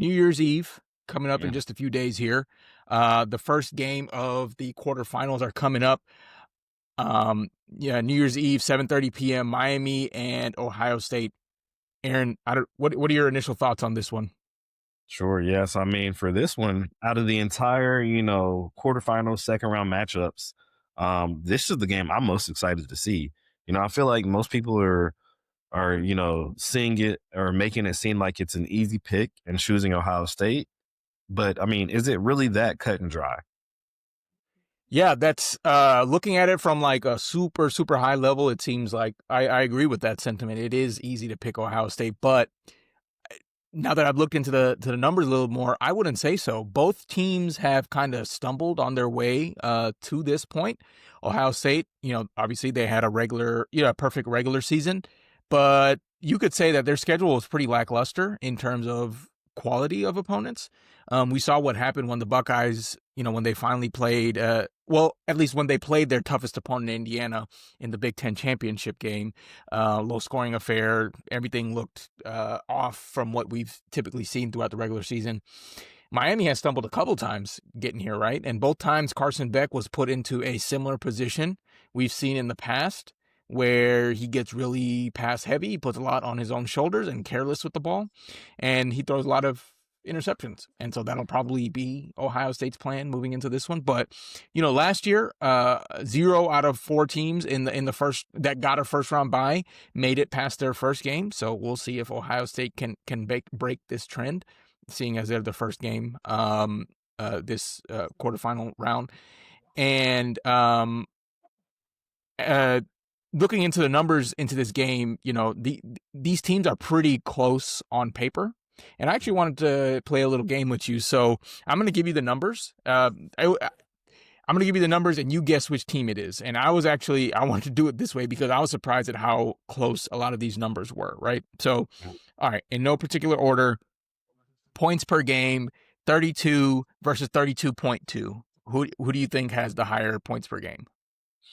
New Year's Eve coming up in Yeah, just a few days here. The first game of the quarterfinals are coming up. New Year's Eve, 7:30 p.m. Miami and Ohio State. Aaron, what are your initial thoughts on this one? sure. Yes. I mean, for this one, out of the entire, quarterfinal, second round matchups, this is the game I'm most excited to see. I feel like most people are, seeing it or making it seem like it's an easy pick and choosing Ohio State. But I mean, is it really that cut and dry? Yeah, that's looking at it from like a super high level. It seems like I agree with that sentiment. It is easy to pick Ohio State, but now that I've looked into the numbers a little more, I wouldn't say so. Both teams have kind of stumbled on their way to this point. Ohio State, obviously they had a perfect regular season, but you could say that their schedule was pretty lackluster in terms of quality of opponents. We saw what happened when the Buckeyes, when they finally played. At least when they played their toughest opponent, Indiana, in the Big Ten championship game. Low scoring affair. Everything looked off from what we've typically seen throughout the regular season. Miami has stumbled a couple times getting here, right? And both times Carson Beck was put into a similar position we've seen in the past where he gets really pass heavy. He puts a lot on his own shoulders and careless with the ball. And he throws a lot of interceptions. And so that'll probably be Ohio State's plan moving into this one. But, last year, 0 out of 4 teams in the first that got a first round bye made it past their first game. So we'll see if Ohio State can break this trend, seeing as they're the first game this quarterfinal round. And uh, looking into the numbers into this game, these teams are pretty close on paper. And I actually wanted to play a little game with you. So I'm going to give you the numbers. I'm going to give you the numbers and you guess which team it is. And I wanted to do it this way because I was surprised at how close a lot of these numbers were, right? So, all right, in no particular order, points per game, 32 versus 32.2. Who do you think has the higher points per game?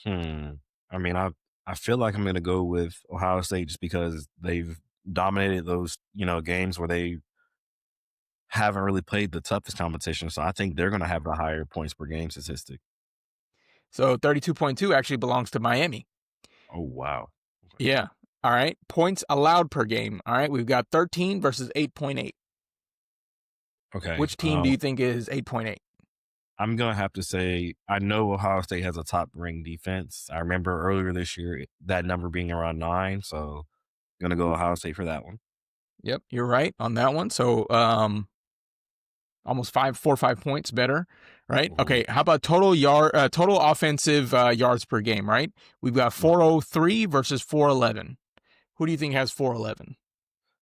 Hmm. I mean, I feel like I'm going to go with Ohio State just because they've dominated those, games where they haven't really played the toughest competition. So I think they're going to have the higher points per game statistic. So 32.2 actually belongs to Miami. Oh, wow. Yeah. All right. Points allowed per game. All right. We've got 13 versus 8.8. Okay. Which team do you think is 8.8? I'm going to have to say, I know Ohio State has a top ring defense. I remember earlier this year that number being around 9. So I'm going to go Ohio State for that one. Yep, you're right on that one. So almost 4 or 5 points better, right? Mhm. Okay, how about total offensive yards per game, right? We've got 403 versus 411. Who do you think has 411?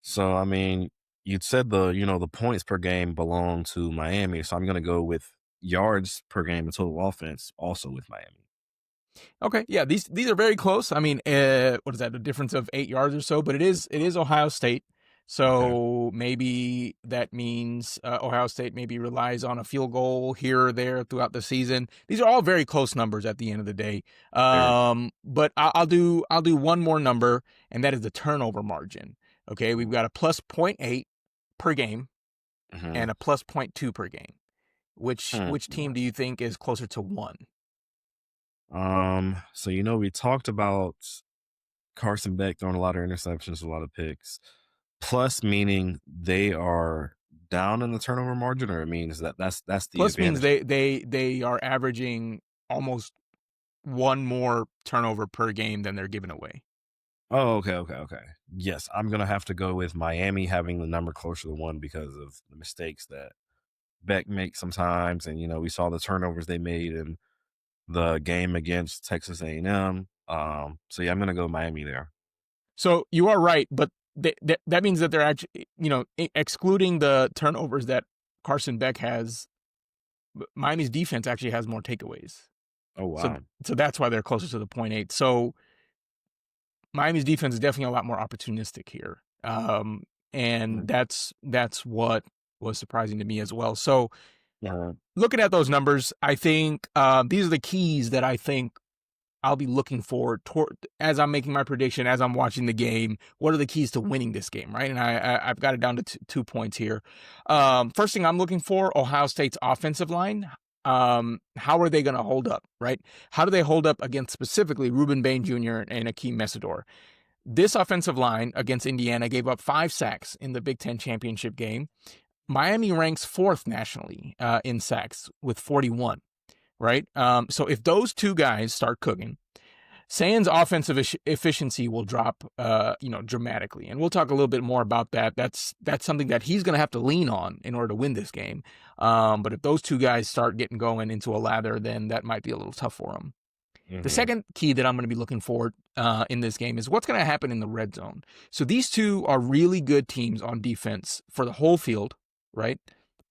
So, I mean, you said the points per game belong to Miami. So I'm going to go with yards per game and total offense also with Miami. Okay, yeah, these are very close. I mean, what is that? A difference of 8 yards or so, but it is Ohio State. Okay. So maybe that means Ohio State maybe relies on a field goal here or there throughout the season. These are all very close numbers at the end of the day. Very. But I'll do one more number, and that is the turnover margin. Okay, we've got a plus point 0.8 per game Mhm. and a plus point 0.2 per game. Which Hmm. which team do you think is closer to one? So we talked about Carson Beck throwing a lot of interceptions, a lot of picks. Plus, meaning they are down in the turnover margin, or it means that's the Plus means advantage. they are averaging almost one more turnover per game than they're giving away. Oh, okay, okay, okay. Yes, I'm gonna have to go with Miami having the number closer to 1 because of the mistakes that Beck makes sometimes, and we saw the turnovers they made in the game against Texas A&M. So yeah, I'm gonna go Miami there. So you are right, but that means that they're actually, excluding the turnovers that Carson Beck has, Miami's defense actually has more takeaways. Oh So wow. so that's why they're closer to the point 0.8. So Miami's defense is definitely a lot more opportunistic here. And Mhm. that's what was surprising to me as well. So Uh-huh. looking at those numbers, I think these are the keys that I think I'll be looking for as I'm making my prediction, as I'm watching the game. What are the keys to winning this game, right? And I've got it down to 2 points here. First thing I'm looking for, Ohio State's offensive line. How are they going to hold up, right? How do they hold up against specifically Ruben Bain Jr. and Akeem Mesidor? This offensive line against Indiana gave up 5 sacks in the Big Ten championship game. Miami ranks 4th nationally in sacks with 41, right? So if those two guys start cooking, Sands' offensive efficiency will drop, dramatically, and we'll talk a little bit more about that. That's something that he's going to have to lean on in order to win this game. But if those two guys start getting going into a lather, then that might be a little tough for him. The Mm-hmm. second key that I'm going to be looking for in this game is what's going to happen in the red zone. So these two are really good teams on defense for the whole field, right?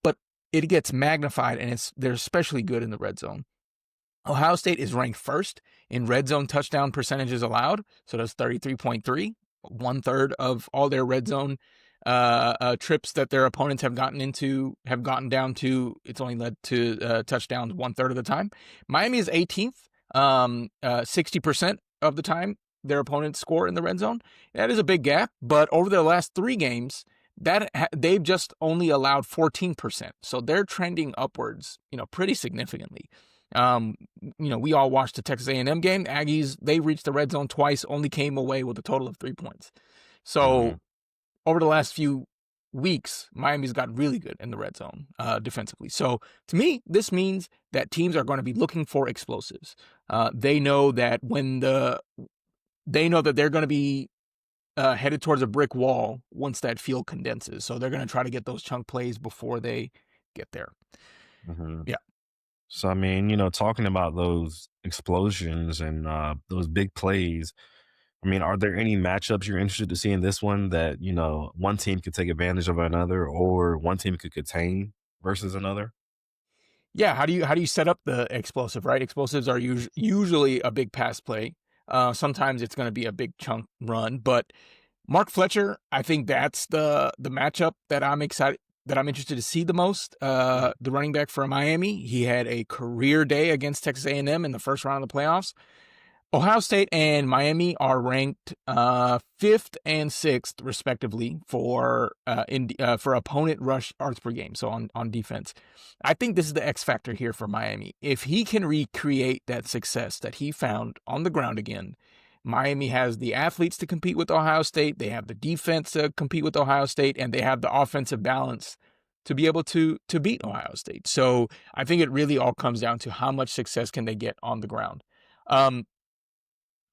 But it gets magnified, and they're especially good in the red zone. Ohio State is ranked first in red zone touchdown percentages allowed. So that's 33.3, 1/3 of all their red zone trips that their opponents have gotten down to. It's only led to touchdowns 1/3 of the time. Miami is 18th, 60% of the time their opponents score in the red zone. That is a big gap, but over their last 3 games, they've just only allowed 14%. So they're trending upwards, pretty significantly. We all watched the Texas A&M game. The Aggies, they reached the red zone twice, only came away with a total of 3 points. Mm-hmm. So over the last few weeks, Miami's got really good in the red zone defensively. So to me, this means that teams are going to be looking for explosives. They know that they're going to be headed towards a brick wall once that field condenses. So they're going to try to get those chunk plays before they get there. Mm-hmm. Yeah. So, I mean, talking about those explosions and those big plays, I mean, are there any matchups you're interested to see in this one that, one team could take advantage of another or one team could contain versus another? Yeah, how do you set up the explosive, right? Explosives are usually a big pass play. Sometimes it's going to be a big chunk run, but Mark Fletcher, I think that's the matchup that I'm interested to see the most. The running back for Miami, he had a career day against Texas A&M in the first round of the playoffs. Ohio State and Miami are ranked 5th and 6th, respectively, for opponent rush yards per game. So on defense, I think this is the X factor here for Miami. If he can recreate that success that he found on the ground again, Miami has the athletes to compete with Ohio State. They have the defense to compete with Ohio State, and they have the offensive balance to be able to beat Ohio State. So I think it really all comes down to how much success can they get on the ground.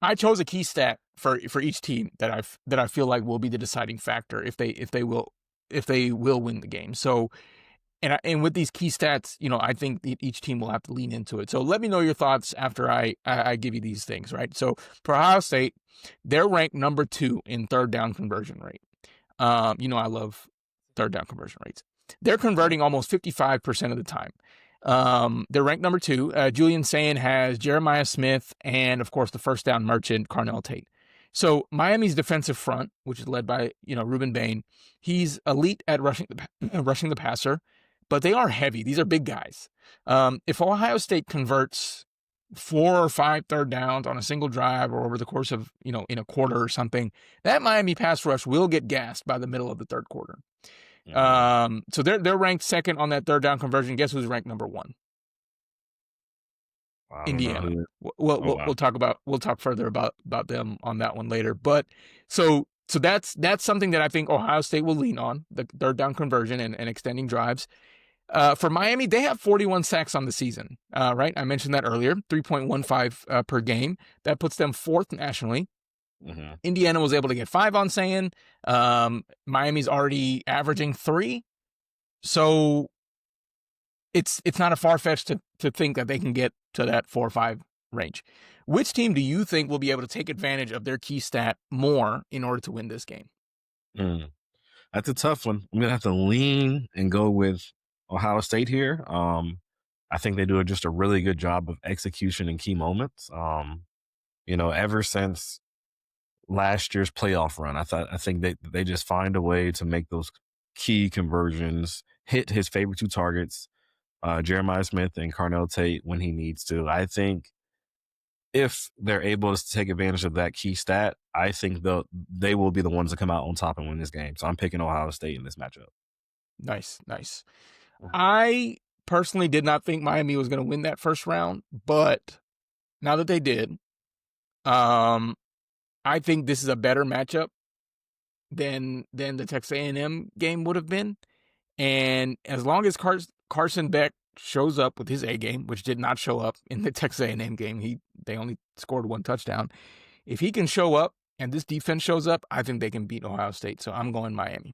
I chose a key stat for each team that I feel like will be the deciding factor if they will win the game. So and with these key stats, I think each team will have to lean into it. So let me know your thoughts after I give you these things, right? So for Ohio State, they're ranked number 2 in third down conversion rate. I love third down conversion rates. They're converting almost 55% of the time. They're ranked number 2. Julian Sayin has Jeremiah Smith and, of course, the first down merchant, Carnell Tate. So Miami's defensive front, which is led by, Ruben Bain, he's elite at rushing the passer, but they are heavy. These are big guys. If Ohio State converts 4 or 5 third downs on a single drive or over the course of, in a quarter or something, that Miami pass rush will get gassed by the middle of the third quarter. So they're ranked 2nd on that third down conversion. Guess who's ranked number 1? I don't know Indiana. who. We'll Wow. talk further about them on that one later. But so that's something that I think Ohio State will lean on, the third down conversion and extending drives. For Miami, they have 41 sacks on the season. Right, I mentioned that earlier, 3.15 per game. That puts them 4th nationally. Mm-hmm. Indiana was able to get 5 on Sayin. Miami's already averaging 3. So it's not a far-fetched to think that they can get to that 4 or 5 range. Which team do you think will be able to take advantage of their key stat more in order to win this game? That's a tough one. I'm gonna have to lean and go with Ohio State here. I think they do just a really good job of execution in key moments. Ever since last year's playoff run, I think they just find a way to make those key conversions, hit his favorite 2 targets, Jeremiah Smith and Carnell Tate when he needs to. I think if they're able to take advantage of that key stat, I think they will be the ones to come out on top and win this game. So I'm picking Ohio State in this matchup. Nice, nice. Mhm. I personally did not think Miami was going to win that first round, but now that they did, I think this is a better matchup than the Texas A&M game would have been. And as long as Carson Beck shows up with his A game, which did not show up in the Texas A&M game, they only scored 1 touchdown. If he can show up and this defense shows up, I think they can beat Ohio State. So I'm going Miami.